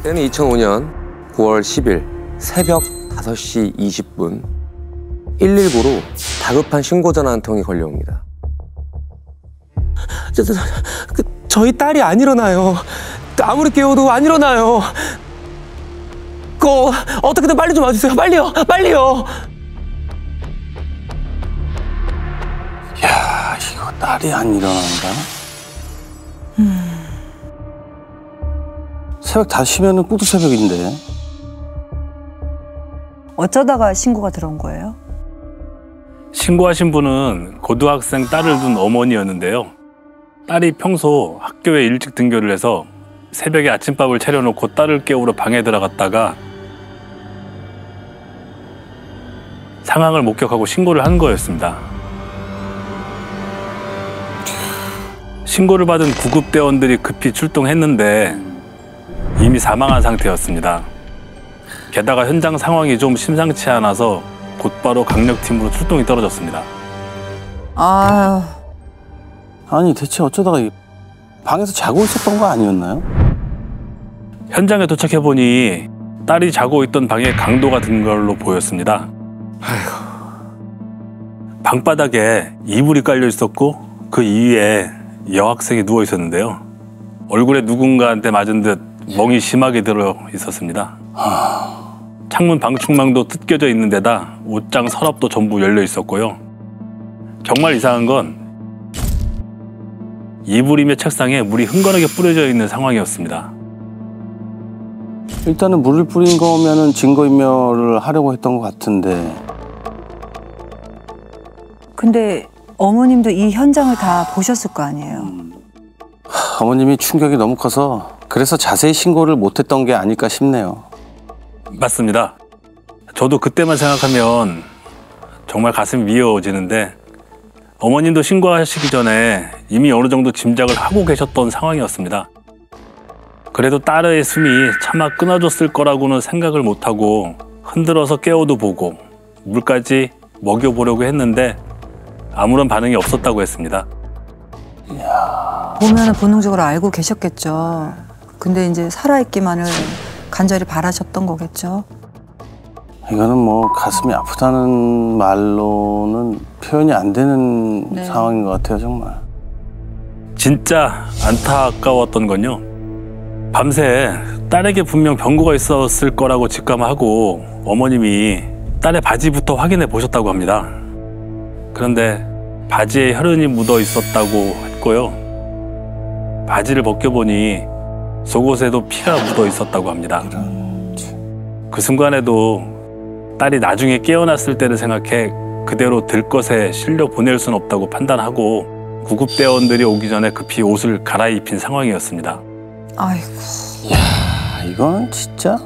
때는 2005년 9월 10일 새벽 5시 20분 119로 다급한 신고 전화 한 통이 걸려옵니다. 저희 딸이 안 일어나요. 아무리 깨워도 안 일어나요. 그거 어떻게든 빨리 좀 와주세요. 빨리요, 빨리요. 야, 이거 딸이 안 일어난다. 새벽 5시면은 꾹두 새벽인데. 어쩌다가 신고가 들어온 거예요? 신고하신 분은 고등학생 딸을 둔 어머니였는데요. 딸이 평소 학교에 일찍 등교를 해서 새벽에 아침밥을 차려놓고 딸을 깨우러 방에 들어갔다가 상황을 목격하고 신고를 한 거였습니다. 신고를 받은 구급대원들이 급히 출동했는데 이미 사망한 상태였습니다. 게다가 현장 상황이 좀 심상치 않아서 곧바로 강력팀으로 출동이 떨어졌습니다. 아니 대체 어쩌다가 방에서 자고 있었던 거 아니었나요? 현장에 도착해보니 딸이 자고 있던 방에 강도가 든 걸로 보였습니다. 방바닥에 이불이 깔려 있었고 그 위에 여학생이 누워 있었는데요. 얼굴에 누군가한테 맞은 듯 멍이 심하게 들어 있었습니다. 창문 방충망도 뜯겨져 있는 데다 옷장 서랍도 전부 열려 있었고요. 정말 이상한 건 이불이며 책상에 물이 흥건하게 뿌려져 있는 상황이었습니다. 일단은 물을 뿌린 거면은 증거인멸을 하려고 했던 것 같은데. 근데 어머님도 이 현장을 다 보셨을 거 아니에요? 어머님이 충격이 너무 커서 그래서 자세히 신고를 못했던 게 아닐까 싶네요. 맞습니다. 저도 그때만 생각하면 정말 가슴이 미어지는데 어머님도 신고하시기 전에 이미 어느 정도 짐작을 하고 계셨던 상황이었습니다. 그래도 딸의 숨이 차마 끊어졌을 거라고는 생각을 못하고 흔들어서 깨워도 보고 물까지 먹여보려고 했는데 아무런 반응이 없었다고 했습니다. 보면은 본능적으로 알고 계셨겠죠. 근데 이제 살아있기만을 간절히 바라셨던 거겠죠. 이거는 뭐 가슴이 아프다는 말로는 표현이 안 되는 상황인 것 같아요, 정말. 진짜 안타까웠던 건요. 밤새 딸에게 분명 병고가 있었을 거라고 직감하고 어머님이 딸의 바지부터 확인해 보셨다고 합니다. 그런데 바지에 혈흔이 묻어 있었다고 했고요. 바지를 벗겨보니 속옷에도 피가 묻어 있었다고 합니다. 그 순간에도 딸이 나중에 깨어났을 때를 생각해 그대로 들것에 실려 보낼 순 없다고 판단하고 구급대원들이 오기 전에 급히 옷을 갈아입힌 상황이었습니다. 아이고. 야, 이거는 진짜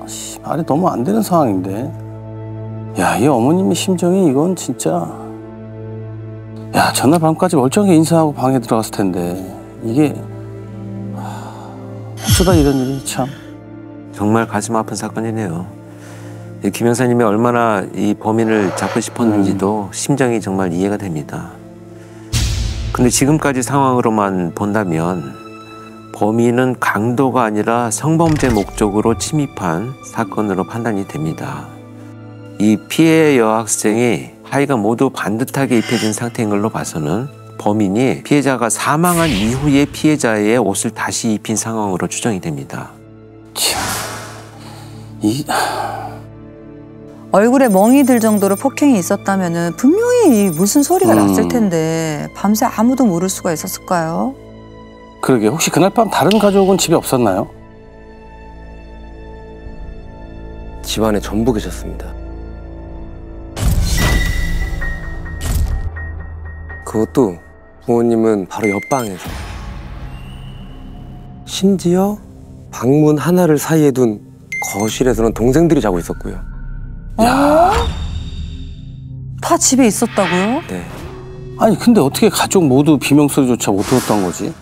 말이 너무 안 되는 상황인데. 야, 이 어머님의 심정이 이건 진짜. 야, 전날 밤까지 멀쩡하게 인사하고 방에 들어갔을 텐데 이게 어쩌다 이런 일이 참. 정말 가슴 아픈 사건이네요. 김 형사님이 얼마나 이 범인을 잡고 싶었는지도 심정이 정말 이해가 됩니다. 근데 지금까지 상황으로만 본다면 범인은 강도가 아니라 성범죄 목적으로 침입한 사건으로 판단이 됩니다. 이 피해 여학생이 하의가 모두 반듯하게 입혀진 상태인 걸로 봐서는 범인이 피해자가 사망한 이후에 피해자의 옷을 다시 입힌 상황으로 추정이 됩니다. 참, 얼굴에 멍이 들 정도로 폭행이 있었다면은 분명히 무슨 소리가 났을 텐데 밤새 아무도 모를 수가 있었을까요? 그러게, 혹시 그날 밤 다른 가족은 집에 없었나요? 집안에 전부 계셨습니다. 그것도 부모님은 바로 옆방에서. 심지어 방문 하나를 사이에 둔 거실에서는 동생들이 자고 있었고요. 다 집에 있었다고요? 네. 아니 근데 어떻게 가족 모두 비명소리조차 못 들었던 거지?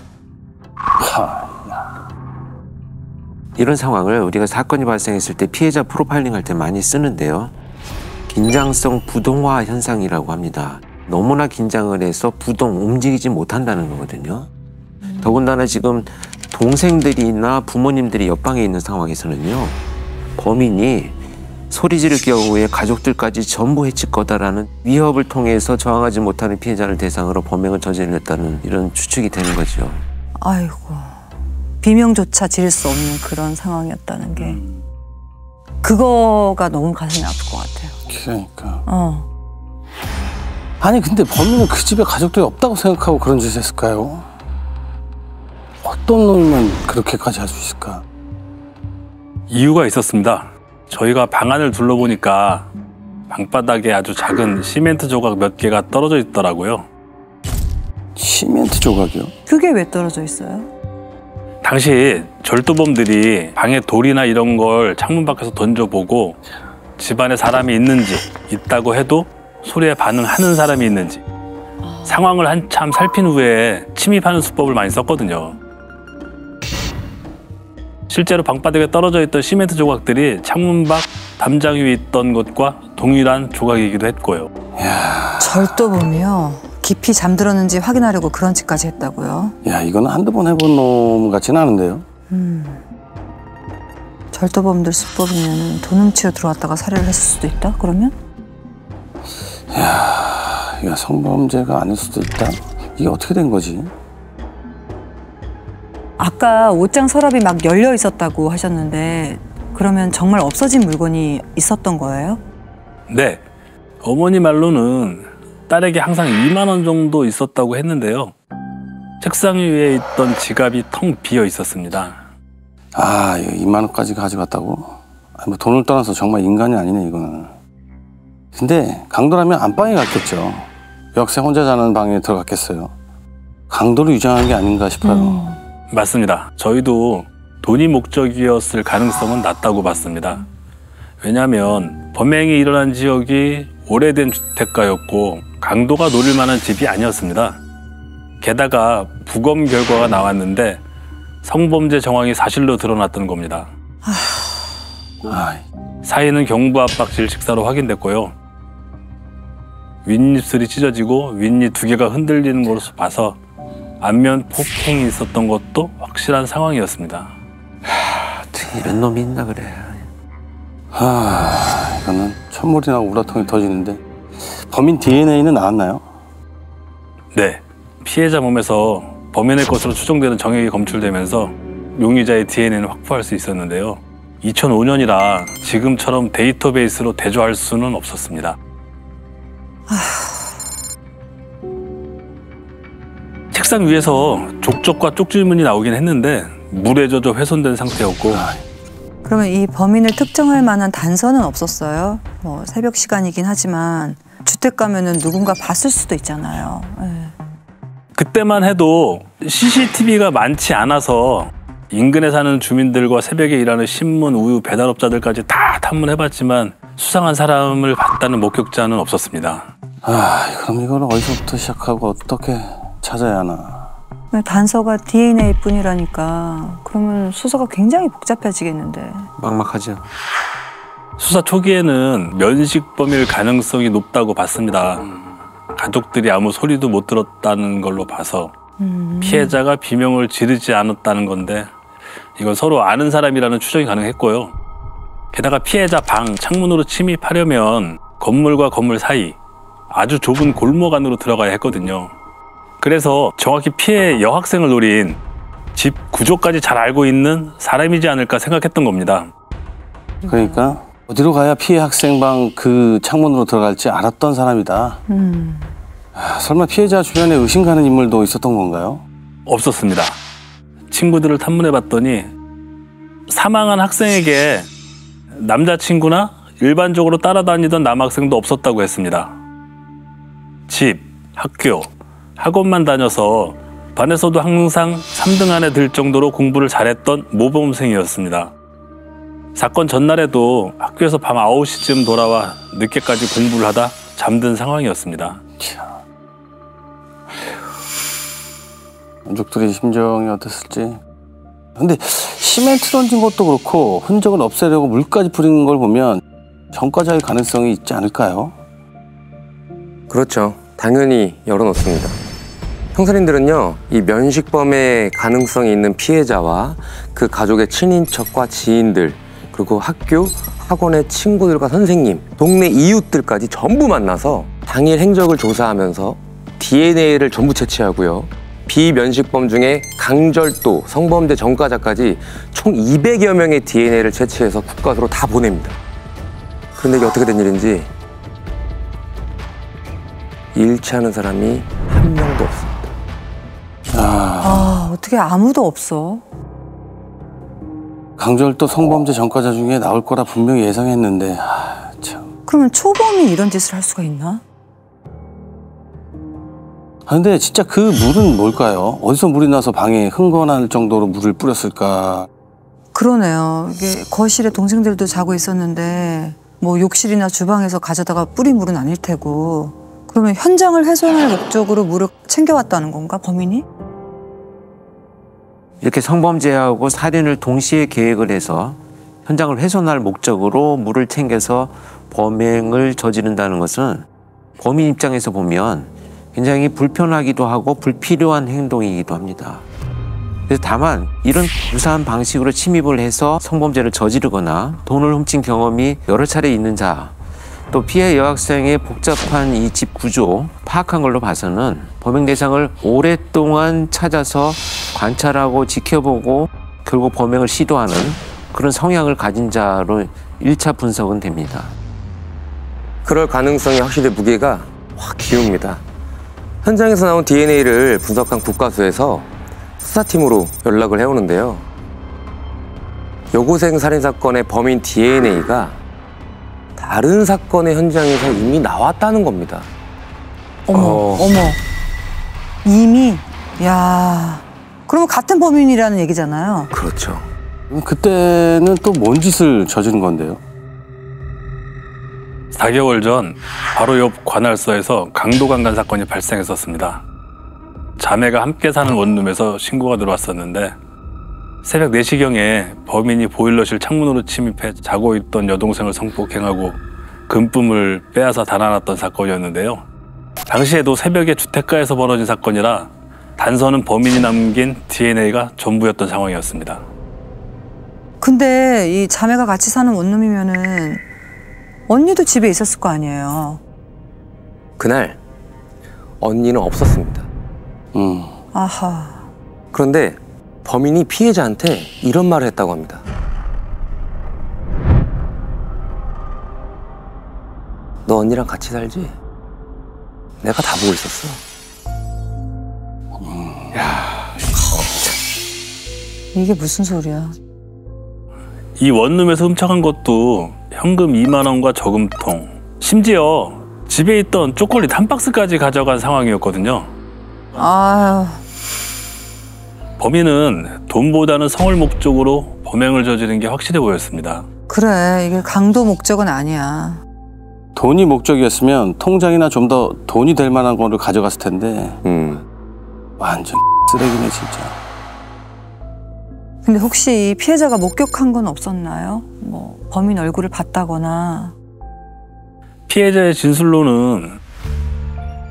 이런 상황을 우리가 사건이 발생했을 때 피해자 프로파일링 할 때 많이 쓰는데요. 긴장성 부동화 현상이라고 합니다. 너무나 긴장을 해서 움직이지 못한다는 거거든요. 더군다나 지금 동생들이나 부모님들이 옆방에 있는 상황에서는요, 범인이 소리 지를 경우에 가족들까지 전부 해칠 거다라는 위협을 통해서 저항하지 못하는 피해자를 대상으로 범행을 저질렀다는 이런 추측이 되는 거죠. 아이고, 비명조차 지를 수 없는 그런 상황이었다는 게 그거가 너무 가슴이 아플 것 같아요. 그러니까. 아니 근데 범인은 그 집에 가족들이 없다고 생각하고 그런 짓을 했을까요? 어떤 놈이면 그렇게까지 할 수 있을까? 이유가 있었습니다. 저희가 방 안을 둘러보니까 방바닥에 아주 작은 시멘트 조각 몇 개가 떨어져 있더라고요. 시멘트 조각이요? 그게 왜 떨어져 있어요? 당시 절도범들이 방에 돌이나 이런 걸 창문 밖에서 던져보고 집안에 사람이 있는지, 있다고 해도 소리에 반응하는 사람이 있는지 상황을 한참 살핀 후에 침입하는 수법을 많이 썼거든요. 실제로 방바닥에 떨어져 있던 시멘트 조각들이 창문 밖 담장 위에 있던 것과 동일한 조각이기도 했고요. 절도범이요? 깊이 잠들었는지 확인하려고 그런 짓까지 했다고요? 야, 이거는 한두 번 해본 놈 같지는 않은데요? 절도범들 수법이면 돈 훔치러 들어왔다가 살해를 했을 수도 있다? 그러면? 야, 이거 성범죄가 아닐 수도 있다? 이게 어떻게 된 거지? 아까 옷장 서랍이 막 열려 있었다고 하셨는데 그러면 정말 없어진 물건이 있었던 거예요? 네, 어머니 말로는 딸에게 항상 2만 원 정도 있었다고 했는데요. 책상 위에 있던 지갑이 텅 비어 있었습니다. 아, 이거 2만 원까지 가져갔다고? 아니, 뭐 돈을 떠나서 정말 인간이 아니네, 이거는. 근데 강도라면 안방에 갔겠죠. 여학생 혼자 자는 방에 들어갔겠어요. 강도를 유장한 게 아닌가 싶어요. 맞습니다. 저희도 돈이 목적이었을 가능성은 낮다고 봤습니다. 왜냐하면 범행이 일어난 지역이 오래된 주택가였고 강도가 노릴 만한 집이 아니었습니다. 게다가 부검 결과가 나왔는데 성범죄 정황이 사실로 드러났던 겁니다. 사인은 경부 압박 질식사로 확인됐고요. 윗입술이 찢어지고 윗입 2개가 흔들리는 것으로 봐서 안면 폭행이 있었던 것도 확실한 상황이었습니다. 어떻게 이런 놈이 있나 그래. 이거는 천물이나 우라통이 터지는데 범인 DNA는 나왔나요? 네, 피해자 몸에서 범인의 것으로 추정되는 정액이 검출되면서 용의자의 DNA는 확보할 수 있었는데요. 2005년이라 지금처럼 데이터베이스로 대조할 수는 없었습니다. 책상 위에서 족적과 쪽지문이 나오긴 했는데 물에 젖어 훼손된 상태였고 그러면 이 범인을 특정할 만한 단서는 없었어요? 뭐 새벽 시간이긴 하지만 주택 가면은 누군가 봤을 수도 있잖아요. 그때만 해도 CCTV가 많지 않아서 인근에 사는 주민들과 새벽에 일하는 신문, 우유 배달업자들까지 다 탐문해봤지만 수상한 사람을 봤다는 목격자는 없었습니다. 그럼 이걸 어디서부터 시작하고 어떻게 찾아야 하나? 단서가 DNA뿐이라니까 그러면 수사가 굉장히 복잡해지겠는데. 막막하죠. 수사 초기에는 면식범일 가능성이 높다고 봤습니다. 가족들이 아무 소리도 못 들었다는 걸로 봐서 피해자가 비명을 지르지 않았다는 건데 이건 서로 아는 사람이라는 추정이 가능했고요. 게다가 피해자 방 창문으로 침입하려면 건물과 건물 사이 아주 좁은 골목 안으로 들어가야 했거든요. 그래서 정확히 피해 여학생을 노린 집 구조까지 잘 알고 있는 사람이지 않을까 생각했던 겁니다. 그러니까 어디로 가야 피해 학생방 그 창문으로 들어갈지 알았던 사람이다. 설마 피해자 주변에 의심 가는 인물도 있었던 건가요? 없었습니다. 친구들을 탐문해봤더니 사망한 학생에게 남자친구나 일반적으로 따라다니던 남학생도 없었다고 했습니다. 집, 학교, 학원만 다녀서 반에서도 항상 3등 안에 들 정도로 공부를 잘했던 모범생이었습니다. 사건 전날에도 학교에서 밤 9시쯤 돌아와 늦게까지 공부를 하다 잠든 상황이었습니다. 가족들의 심정이 어땠을지. 근데 시멘트 던진 것도 그렇고 흔적을 없애려고 물까지 뿌리는 걸 보면 전과자의 가능성이 있지 않을까요? 그렇죠. 당연히 열어놓습니다. 형사님들은요, 이 면식범의 가능성이 있는 피해자와 그 가족의 친인척과 지인들, 그리고 학교, 학원의 친구들과 선생님, 동네 이웃들까지 전부 만나서 당일 행적을 조사하면서 DNA를 전부 채취하고요. 비면식범 중에 강절도, 성범죄 전과자까지 총 200여 명의 DNA를 채취해서 국과수로 다 보냅니다. 그런데 이게 어떻게 된 일인지 일치하는 사람이 한 명도 없습니다. 어떻게 아무도 없어? 강절도 성범죄 전과자 중에 나올 거라 분명히 예상했는데 참. 그러면 초범이 이런 짓을 할 수가 있나? 근데 진짜 그 물은 뭘까요? 어디서 물이 나서 방에 흥건할 정도로 물을 뿌렸을까? 그러네요. 이게 거실에 동생들도 자고 있었는데 뭐 욕실이나 주방에서 가져다가 뿌린 물은 아닐 테고, 그러면 현장을 훼손할 목적으로 물을 챙겨왔다는 건가, 범인이? 이렇게 성범죄하고 살인을 동시에 계획을 해서 현장을 훼손할 목적으로 물을 챙겨서 범행을 저지른다는 것은 범인 입장에서 보면 굉장히 불편하기도 하고 불필요한 행동이기도 합니다. 그래서 다만 이런 유사한 방식으로 침입을 해서 성범죄를 저지르거나 돈을 훔친 경험이 여러 차례 있는 자, 또 피해 여학생의 복잡한 이 집 구조 파악한 걸로 봐서는 범행 대상을 오랫동안 찾아서 관찰하고 지켜보고 결국 범행을 시도하는 그런 성향을 가진 자로 1차 분석은 됩니다. 그럴 가능성이 확실히 무게가 확 기웁니다. 현장에서 나온 DNA를 분석한 국과수에서 수사팀으로 연락을 해오는데요. 여고생 살인사건의 범인 DNA가 다른 사건의 현장에서 이미 나왔다는 겁니다. 어머. 이미? 야, 그러면 같은 범인이라는 얘기잖아요. 그렇죠. 그때는 또 뭔 짓을 저지른 건데요? 4개월 전 바로 옆 관할서에서 강도강간 사건이 발생했었습니다. 자매가 함께 사는 원룸에서 신고가 들어왔었는데 새벽 4시경에 범인이 보일러실 창문으로 침입해 자고 있던 여동생을 성폭행하고 금품을 빼앗아 달아났던 사건이었는데요. 당시에도 새벽에 주택가에서 벌어진 사건이라 단서는 범인이 남긴 DNA가 전부였던 상황이었습니다. 근데 이 자매가 같이 사는 원룸이면은 언니도 집에 있었을 거 아니에요. 그날 언니는 없었습니다. 아하. 그런데 범인이 피해자한테 이런 말을 했다고 합니다. 너 언니랑 같이 살지? 내가 다 보고 있었어. 이게 무슨 소리야? 이 원룸에서 훔쳐간 것도 현금 2만 원과 저금통, 심지어 집에 있던 초콜릿 한 박스까지 가져간 상황이었거든요. 아유. 범인은 돈보다는 성을 목적으로 범행을 저지른 게 확실해 보였습니다. 그래, 이게 강도 목적은 아니야. 돈이 목적이었으면 통장이나 좀 더 돈이 될 만한 거를 가져갔을 텐데 완전 쓰레기네 진짜. 근데 혹시 이 피해자가 목격한 건 없었나요? 뭐 범인 얼굴을 봤다거나. 피해자의 진술로는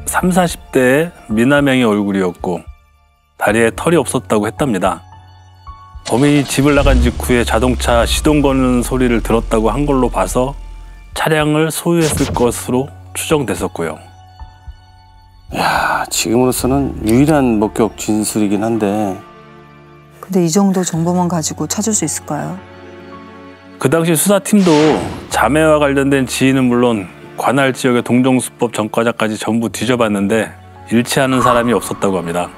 30, 40대의 미남형의 얼굴이었고 다리에 털이 없었다고 했답니다. 범인이 집을 나간 직후에 자동차 시동 거는 소리를 들었다고 한 걸로 봐서 차량을 소유했을 것으로 추정됐었고요. 야, 지금으로서는 유일한 목격 진술이긴 한데. 근데 이 정도 정보만 가지고 찾을 수 있을까요? 그 당시 수사팀도 자매와 관련된 지인은 물론 관할 지역의 동정수법 전과자까지 전부 뒤져봤는데 일치하는 사람이 없었다고 합니다.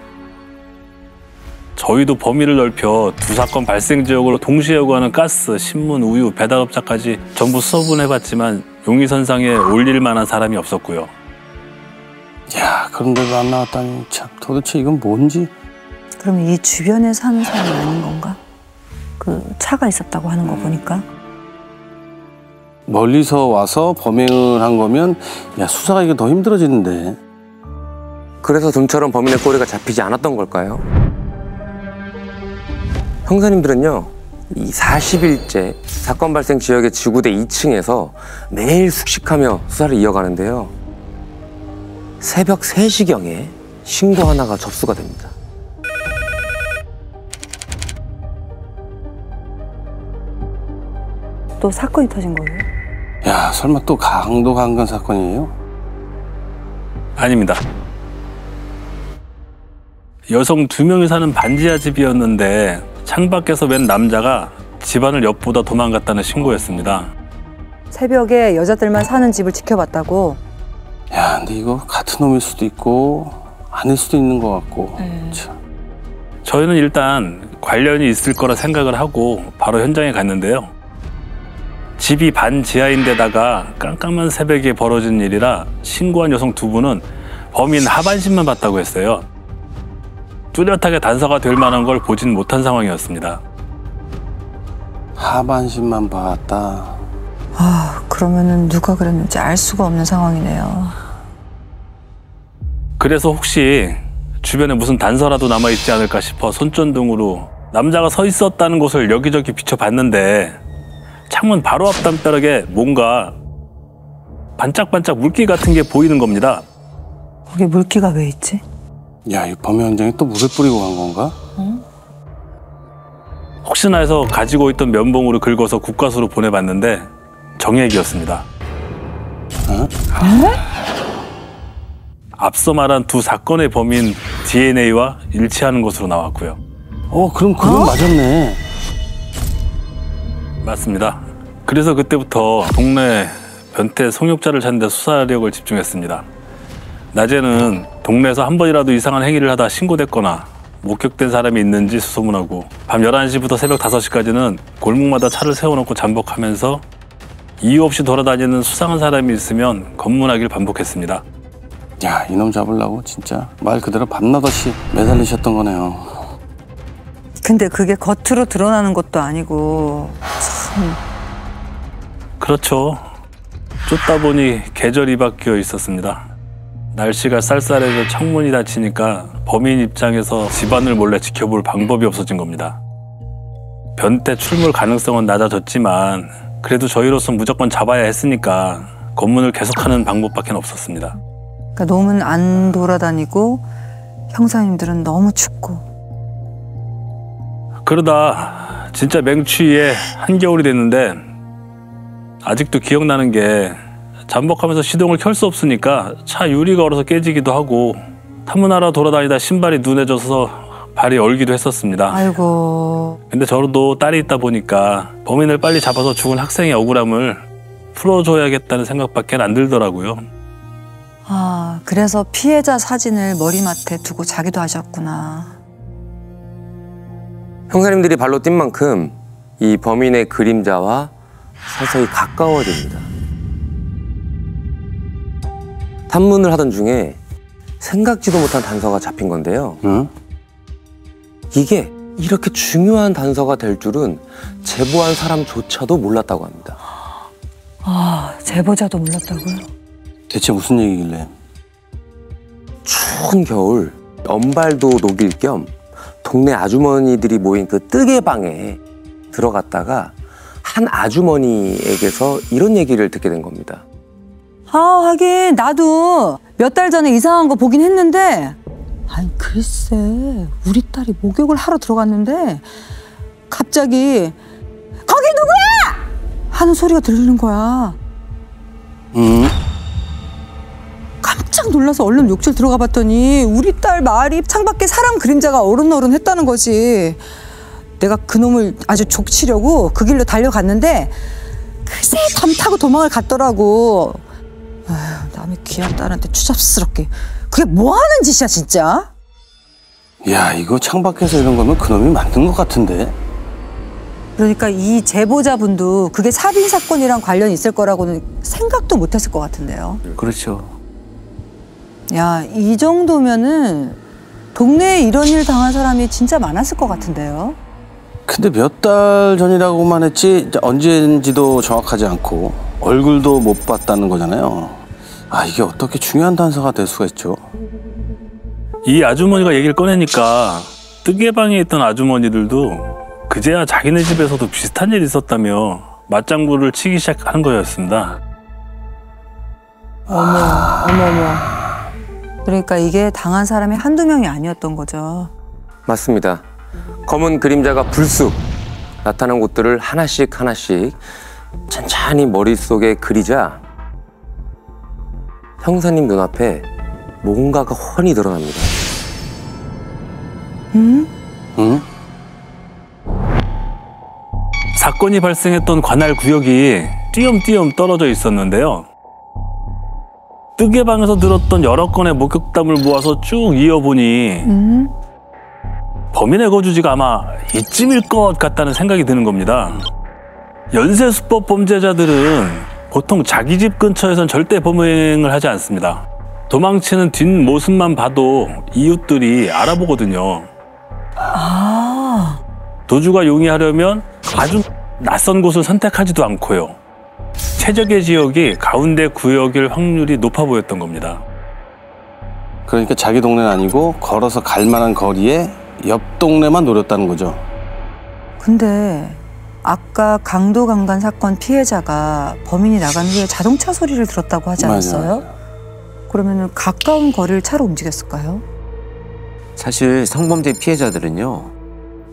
저희도 범위를 넓혀 두 사건 발생 지역으로 동시에 오가는 가스, 신문, 우유, 배달업자까지 전부 수소문해봤지만 용의선상에 올릴 만한 사람이 없었고요. 야, 그런데도 안 나왔다니 참 도대체 이건 뭔지. 그럼 이 주변에 사는 사람이 아닌 건가? 그 차가 있었다고 하는 거 보니까. 멀리서 와서 범행을 한 거면 야, 수사가 이게 더 힘들어지는데. 그래서 좀처럼 범인의 꼬리가 잡히지 않았던 걸까요? 형사님들은요, 이 40일째 사건 발생 지역의 지구대 2층에서 매일 숙식하며 수사를 이어가는데요. 새벽 3시경에 신고 하나가 접수가 됩니다. 또 사건이 터진 거예요? 야, 설마 또 강도 강간 사건이에요? 아닙니다. 여성 2명이 사는 반지하 집이었는데 창밖에서 웬 남자가 집안을 엿보다 도망갔다는 신고였습니다. 새벽에 여자들만 사는 집을 지켜봤다고? 야, 근데 이거 같은 놈일 수도 있고 아닐 수도 있는 것 같고. 참. 저희는 일단 관련이 있을 거라 생각을 하고 바로 현장에 갔는데요. 집이 반지하인데다가 깜깜한 새벽에 벌어진 일이라 신고한 여성 2분은 범인 하반신만 봤다고 했어요. 뚜렷하게 단서가 될 만한 걸 보진 못한 상황이었습니다. 하반신만 봤다. 아, 그러면은 누가 그랬는지 알 수가 없는 상황이네요. 그래서 혹시 주변에 무슨 단서라도 남아있지 않을까 싶어 손전등으로 남자가 서 있었다는 곳을 여기저기 비춰봤는데 창문 바로 앞 담벼락에 뭔가 반짝반짝 물기 같은 게 보이는 겁니다. 거기 물기가 왜 있지? 야, 이 범행 현장에 또 물을 뿌리고 간 건가? 혹시나 해서 가지고 있던 면봉으로 긁어서 국과수로 보내봤는데 정액이었습니다. 앞서 말한 2 사건의 범인 DNA와 일치하는 것으로 나왔고요. 그럼 그건 맞았네. 맞습니다. 그래서 그때부터 동네 변태 성욕자를 찾는 데 수사력을 집중했습니다. 낮에는 동네에서 한 번이라도 이상한 행위를 하다 신고됐거나 목격된 사람이 있는지 수소문하고 밤 11시부터 새벽 5시까지는 골목마다 차를 세워놓고 잠복하면서 이유 없이 돌아다니는 수상한 사람이 있으면 검문하기를 반복했습니다. 야, 이놈 잡으려고 진짜 말 그대로 밤낮없이 매달리셨던 거네요. 근데 그게 겉으로 드러나는 것도 아니고 참. 그렇죠. 쫓다 보니 계절이 바뀌어 있었습니다. 날씨가 쌀쌀해져 창문이 닫히니까 범인 입장에서 집안을 몰래 지켜볼 방법이 없어진 겁니다. 변태 출몰 가능성은 낮아졌지만 그래도 저희로선 무조건 잡아야 했으니까 검문을 계속하는 방법밖에 없었습니다. 그러니까 놈은 안 돌아다니고 형사님들은 너무 춥고. 그러다 진짜 맹추위에 한겨울이 됐는데 아직도 기억나는 게 잠복하면서 시동을 켤 수 없으니까 차 유리가 얼어서 깨지기도 하고 탐문하러 돌아다니다 신발이 눈에 져서 발이 얼기도 했었습니다. 아이고. 근데 저도 딸이 있다 보니까 범인을 빨리 잡아서 죽은 학생의 억울함을 풀어줘야겠다는 생각밖에 안 들더라고요. 아, 그래서 피해자 사진을 머리맡에 두고 자기도 하셨구나. 형사님들이 발로 뛴 만큼 이 범인의 그림자와 서서히 가까워집니다. 탐문을 하던 중에 생각지도 못한 단서가 잡힌 건데요. 응? 이게 이렇게 중요한 단서가 될 줄은 제보한 사람조차도 몰랐다고 합니다. 아, 제보자도 몰랐다고요? 대체 무슨 얘기길래? 추운 겨울 연발도 녹일 겸 동네 아주머니들이 모인 그 뜨개방에 들어갔다가 한 아주머니에게서 이런 얘기를 듣게 된 겁니다. 아, 하긴 나도 몇 달 전에 이상한 거 보긴 했는데, 아니 글쎄 우리 딸이 목욕을 하러 들어갔는데 갑자기 거기 누구야? 하는 소리가 들리는 거야. 깜짝 놀라서 얼른 욕실 들어가 봤더니 우리 딸 말이 창밖에 사람 그림자가 어른어른했다는 거지. 내가 그놈을 아주 족치려고 그 길로 달려갔는데 글쎄 담 타고 도망을 갔더라고. 아휴, 남의 귀한 딸한테 추잡스럽게. 그게 뭐 하는 짓이야 진짜? 야, 이거 창밖에서 이런 거면 그놈이 만든 것 같은데. 그러니까 이 제보자분도 그게 살인 사건이랑 관련이 있을 거라고는 생각도 못했을 것 같은데요. 그렇죠. 야, 이 정도면은 동네에 이런 일 당한 사람이 진짜 많았을 것 같은데요. 근데 몇 달 전이라고만 했지 언제인지도 정확하지 않고 얼굴도 못 봤다는 거잖아요. 아, 이게 어떻게 중요한 단서가 될 수가 있죠? 이 아주머니가 얘기를 꺼내니까 뜨개방에 있던 아주머니들도 그제야 자기네 집에서도 비슷한 일이 있었다며 맞장구를 치기 시작한 거였습니다. 어머. 그러니까 이게 당한 사람이 한두 명이 아니었던 거죠. 맞습니다. 검은 그림자가 불쑥 나타난 곳들을 하나씩 하나씩 천천히 머릿속에 그리자 형사님 눈앞에 뭔가가 훤히 드러납니다. 응? 응? 사건이 발생했던 관할 구역이 띄엄띄엄 떨어져 있었는데요. 뜨개방에서 들었던 여러 건의 목격담을 모아서 쭉 이어보니 응? 범인의 거주지가 아마 이쯤일 것 같다는 생각이 드는 겁니다. 연쇄수법 범죄자들은 보통 자기 집 근처에선 절대 범행을 하지 않습니다. 도망치는 뒷모습만 봐도 이웃들이 알아보거든요. 아, 도주가 용이하려면 아주 낯선 곳을 선택하지도 않고요. 최적의 지역이 가운데 구역일 확률이 높아 보였던 겁니다. 그러니까 자기 동네는 아니고 걸어서 갈 만한 거리에 옆 동네만 노렸다는 거죠. 근데 아까 강도강간 사건 피해자가 범인이 나간 후에 자동차 소리를 들었다고 하지 않았어요? 맞아. 그러면 가까운 거리를 차로 움직였을까요? 사실 성범죄 피해자들은요,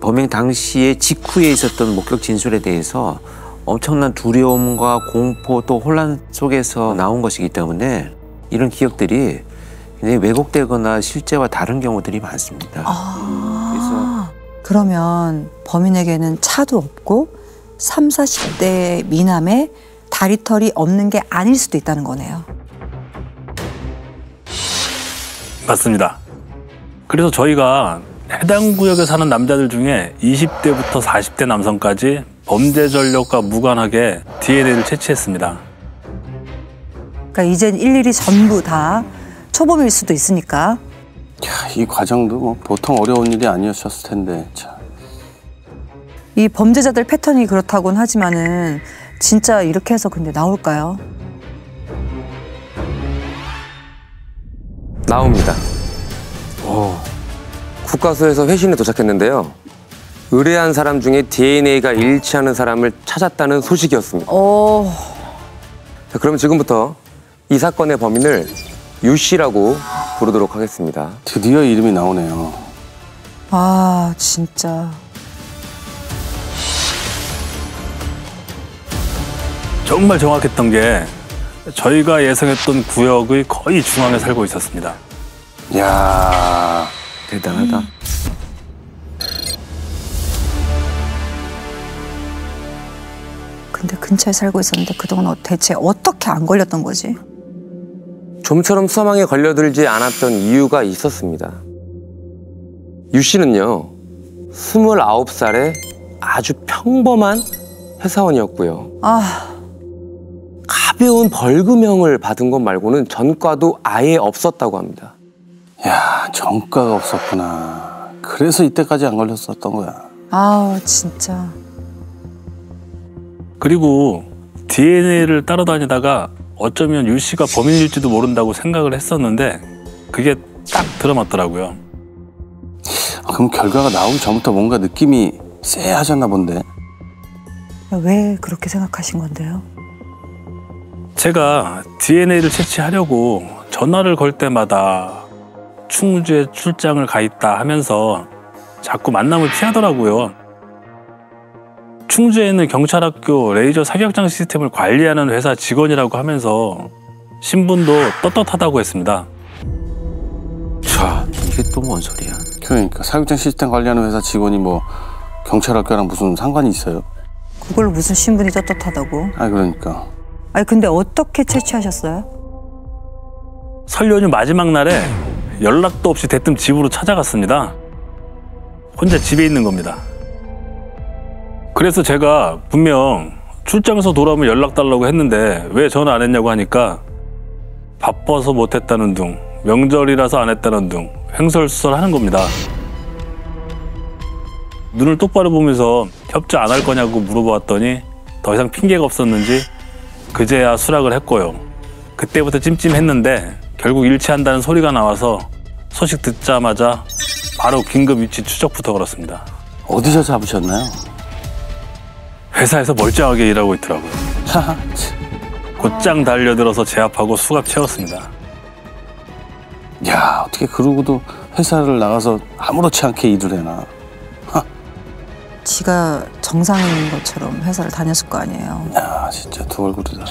범행 당시에 직후에 있었던 목격 진술에 대해서 엄청난 두려움과 공포 또 혼란 속에서 나온 것이기 때문에 이런 기억들이 굉장히 왜곡되거나 실제와 다른 경우들이 많습니다. 그러면 범인에게는 차도 없고 3, 40대 미남의 다리털이 없는 게 아닐 수도 있다는 거네요. 맞습니다. 그래서 저희가 해당 구역에 사는 남자들 중에 20대부터 40대 남성까지 범죄 전력과 무관하게 DNA를 채취했습니다. 그러니까 이젠 일일이 전부 다 초범일 수도 있으니까. 야, 이 과정도 뭐 보통 어려운 일이 아니었을 텐데. 참. 이 범죄자들 패턴이 그렇다고는 하지만은 진짜 이렇게 해서 근데 나올까요? 나옵니다. 국과수에서 회신에 도착했는데요. 의뢰한 사람 중에 DNA가 일치하는 사람을 찾았다는 소식이었습니다. 자, 그럼 지금부터 이 사건의 범인을 유 씨라고 부르도록 하겠습니다. 드디어 이름이 나오네요. 아, 진짜. 정말 정확했던 게 저희가 예상했던 구역의 거의 중앙에 살고 있었습니다. 야, 대단하다. 근데 근처에 살고 있었는데 그동안 대체 어떻게 안 걸렸던 거지? 좀처럼 수사망에 걸려들지 않았던 이유가 있었습니다. 유 씨는요, 29살의 아주 평범한 회사원이었고요. 가벼운 벌금형을 받은 것 말고는 전과도 아예 없었다고 합니다. 야, 전과가 없었구나. 그래서 이때까지 안 걸렸었던 거야. 아우, 진짜. 그리고 DNA를 따라다니다가 어쩌면 유 씨가 범인일지도 모른다고 생각을 했었는데 그게 딱 들어맞더라고요. 그럼 결과가 나오기 전부터 뭔가 느낌이 쎄하셨나 본데. 왜 그렇게 생각하신 건데요? 제가 DNA를 채취하려고 전화를 걸 때마다 충주에 출장을 가 있다 하면서 자꾸 만남을 피하더라고요. 충주에 있는 경찰학교 레이저 사격장 시스템을 관리하는 회사 직원이라고 하면서 신분도 떳떳하다고 했습니다. 자, 이게 또 뭔 소리야? 그러니까 사육장 시스템 관리하는 회사 직원이 뭐 경찰학교랑 무슨 상관이 있어요? 그걸로 무슨 신분이 떳떳하다고? 아, 그러니까. 아니 근데 어떻게 채취하셨어요? 설 연휴 마지막 날에 연락도 없이 대뜸 집으로 찾아갔습니다. 혼자 집에 있는 겁니다. 그래서 제가 분명 출장에서 돌아오면 연락 달라고 했는데 왜 전화 안 했냐고 하니까 바빠서 못했다는 둥, 명절이라서 안 했다는 둥 횡설수설하는 겁니다. 눈을 똑바로 보면서 협조 안 할 거냐고 물어보았더니 더 이상 핑계가 없었는지 그제야 수락을 했고요. 그때부터 찜찜했는데 결국 일치한다는 소리가 나와서 소식 듣자마자 바로 긴급 위치 추적부터 걸었습니다. 어디서 잡으셨나요? 회사에서 멀쩡하게 일하고 있더라고요. 곧장 달려들어서 제압하고 수갑 채웠습니다. 야, 어떻게 그러고도 회사를 나가서 아무렇지 않게 일을 해나. 지가 정상인 것처럼 회사를 다녔을 거 아니에요. 야, 진짜 두 얼굴이다.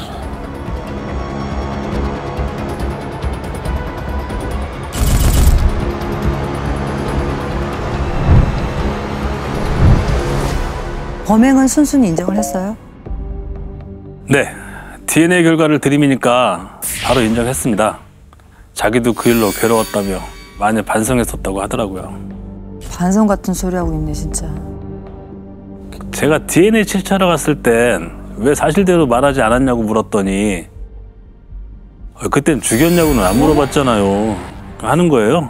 범행은 순순히 인정을 했어요? 네, DNA 결과를 들이미니까 바로 인정했습니다. 자기도 그 일로 괴로웠다며 많이 반성했었다고 하더라고요. 반성 같은 소리 하고 있네 진짜. 제가 DNA 채취하러 갔을 땐 왜 사실대로 말하지 않았냐고 물었더니 그땐 죽였냐고는 안 물어봤잖아요. 하는 거예요.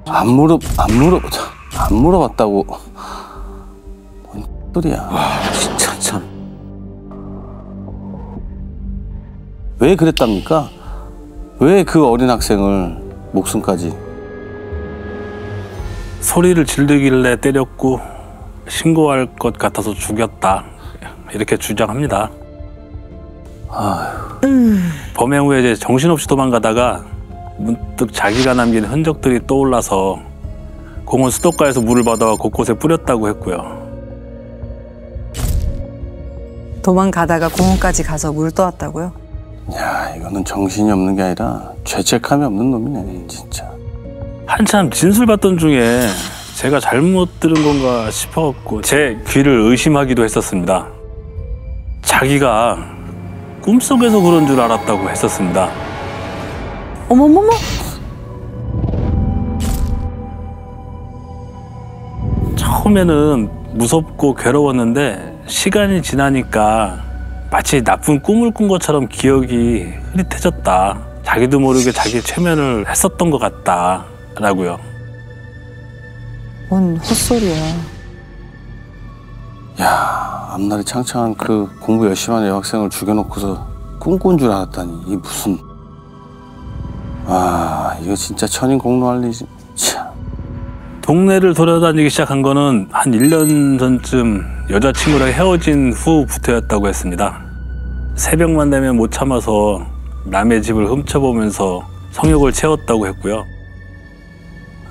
안 물어봤다고. 뭔 소리야. 진짜 참. 왜 그랬답니까? 왜 그 어린 학생을 목숨까지. 소리를 지르길래 때렸고 신고할 것 같아서 죽였다. 이렇게 주장합니다. 범행 후에 이제 정신없이 도망가다가 문득 자기가 남긴 흔적들이 떠올라서 공원 수도가에서 물을 받아와 곳곳에 뿌렸다고 했고요. 도망가다가 공원까지 가서 물 떠왔다고요? 야, 이거는 정신이 없는 게 아니라 죄책감이 없는 놈이네, 진짜. 한참 진술 받던 중에 제가 잘못 들은 건가 싶어갖고 제 귀를 의심하기도 했었습니다. 자기가 꿈속에서 그런 줄 알았다고 했었습니다. 어머머머! 처음에는 무섭고 괴로웠는데 시간이 지나니까 마치 나쁜 꿈을 꾼 것처럼 기억이 흐릿해졌다. 자기도 모르게 자기 최면을 했었던 것 같다라고요. 뭔 헛소리야. 야, 앞날이 창창한 그 공부 열심히 하는 여학생을 죽여놓고서 꿈꾼 줄 알았다니. 이게 무슨. 아, 이거 진짜 천인공노할 일이지. 참. 동네를 돌아다니기 시작한 거는 한 1년 전쯤 여자친구랑 헤어진 후부터였다고 했습니다. 새벽만 되면 못 참아서 남의 집을 훔쳐보면서 성욕을 채웠다고 했고요.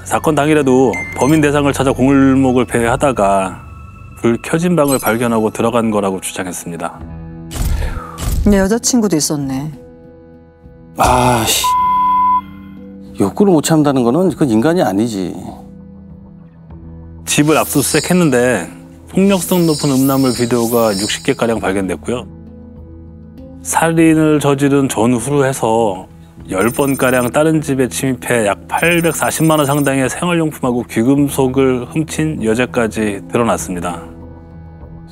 사건 당일에도 범인 대상을 찾아 골목을 배회하다가 불 켜진 방을 발견하고 들어간 거라고 주장했습니다. 근데 여자친구도 있었네. 아, 씨. 욕구를 못 참다는 거는 그건 인간이 아니지. 집을 압수수색했는데 폭력성 높은 음란물 비디오가 60개가량 발견됐고요. 살인을 저지른 전후로 해서 10번가량 다른 집에 침입해 약 840만 원 상당의 생활용품하고 귀금속을 훔친 여자까지 드러났습니다.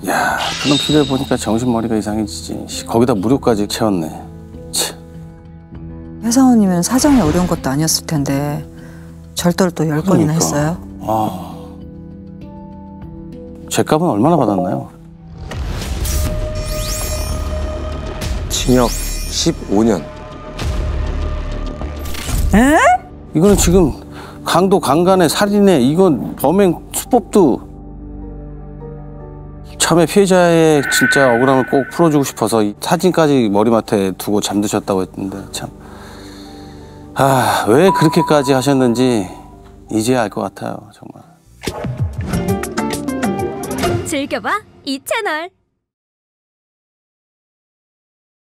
야, 그런 피를 보니까 정신머리가 이상해지지. 거기다 무료까지 채웠네. 참. 회사원이면 사정이 어려운 것도 아니었을 텐데 절도를 또 10번이나 그러니까. 했어요? 아. 죗값은 얼마나 받았나요? 징역 15년. 에? 이거는 지금 강도 강간에 살인에 이건 범행 수법도 참에 피해자의 진짜 억울함을 꼭 풀어주고 싶어서 이 사진까지 머리맡에 두고 잠드셨다고 했는데 참. 아, 왜 그렇게까지 하셨는지 이제 알 것 같아요, 정말. 즐겨봐 이 채널.